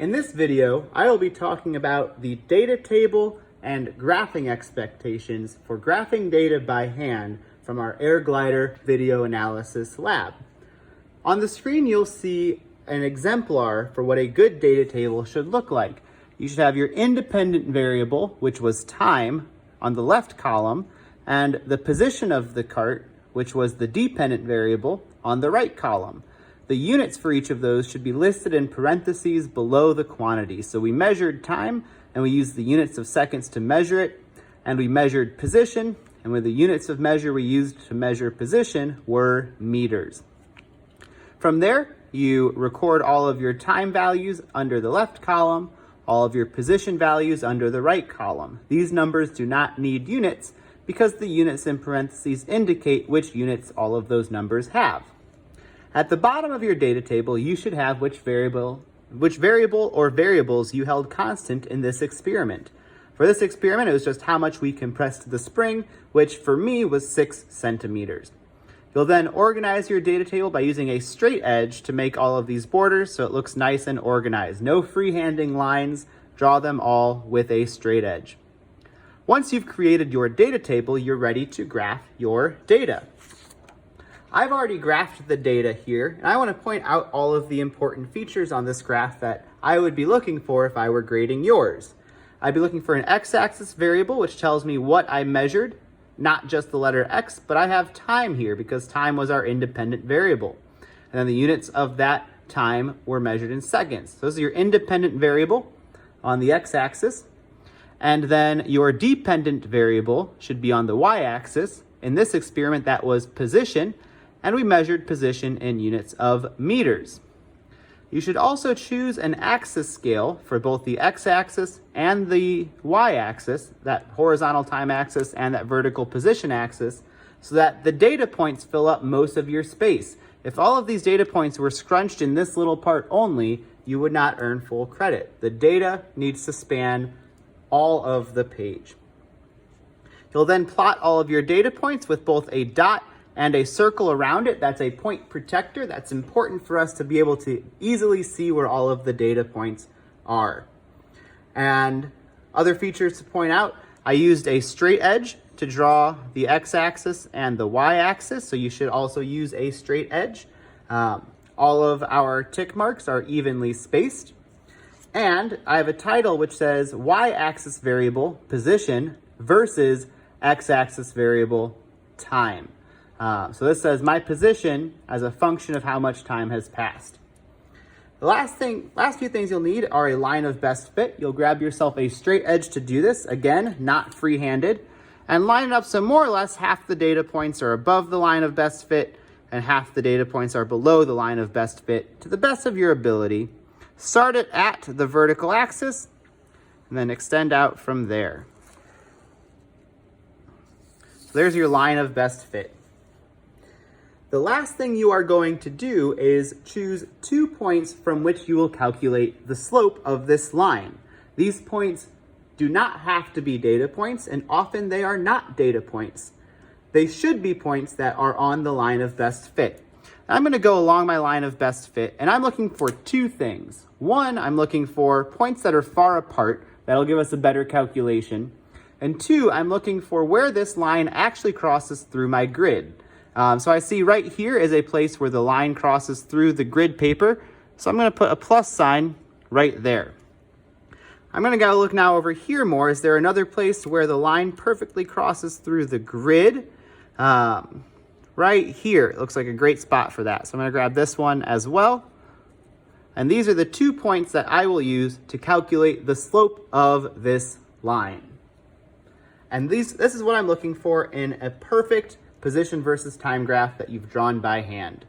In this video, I will be talking about the data table and graphing expectations for graphing data by hand from our Air Glider video analysis lab. On the screen, you'll see an exemplar for what a good data table should look like. You should have your independent variable, which was time, on the left column, and the position of the cart, which was the dependent variable, on the right column. The units for each of those should be listed in parentheses below the quantity. So we measured time, and we used the units of seconds to measure it, and we measured position, and with the units of measure we used to measure position were meters. From there, you record all of your time values under the left column, all of your position values under the right column. These numbers do not need units because the units in parentheses indicate which units all of those numbers have. At the bottom of your data table, you should have which variable or variables you held constant in this experiment. For this experiment, it was just how much we compressed the spring, which for me was 6 centimeters. You'll then organize your data table by using a straight edge to make all of these borders so it looks nice and organized. No freehanding lines, draw them all with a straight edge. Once you've created your data table, you're ready to graph your data. I've already graphed the data here, and I want to point out all of the important features on this graph that I would be looking for if I were grading yours. I'd be looking for an x-axis variable, which tells me what I measured, not just the letter x, but I have time here because time was our independent variable. And then the units of that time were measured in seconds. So this is your independent variable on the x-axis. And then your dependent variable should be on the y-axis. In this experiment, that was position, and we measured position in units of meters. You should also choose an axis scale for both the x-axis and the y-axis, that horizontal time axis and that vertical position axis, so that the data points fill up most of your space. If all of these data points were scrunched in this little part only, you would not earn full credit. The data needs to span all of the page. You'll then plot all of your data points with both a dot and a circle around it. That's a point protector. That's important for us to be able to easily see where all of the data points are. And other features to point out, I used a straight edge to draw the x-axis and the y-axis, so you should also use a straight edge. All of our tick marks are evenly spaced. And I have a title which says y-axis variable position versus x-axis variable time. So this says my position as a function of how much time has passed. The last few things you'll need are a line of best fit. You'll grab yourself a straight edge to do this, again, not free-handed, and line it up so more or less half the data points are above the line of best fit and half the data points are below the line of best fit to the best of your ability. Start it at the vertical axis and then extend out from there. So there's your line of best fit. The last thing you are going to do is choose 2 points from which you will calculate the slope of this line. These points do not have to be data points, and often they are not data points. They should be points that are on the line of best fit. I'm going to go along my line of best fit, and I'm looking for 2 things. One, I'm looking for points that are far apart. That'll give us a better calculation. And 2, I'm looking for where this line actually crosses through my grid. So I see right here is a place where the line crosses through the grid paper. So I'm going to put a plus sign right there. I'm going to go look now over here more. Is there another place where the line perfectly crosses through the grid? Right here. It looks like a great spot for that. So I'm going to grab this one as well. And these are the 2 points that I will use to calculate the slope of this line. And this is what I'm looking for in a perfect position versus time graph that you've drawn by hand.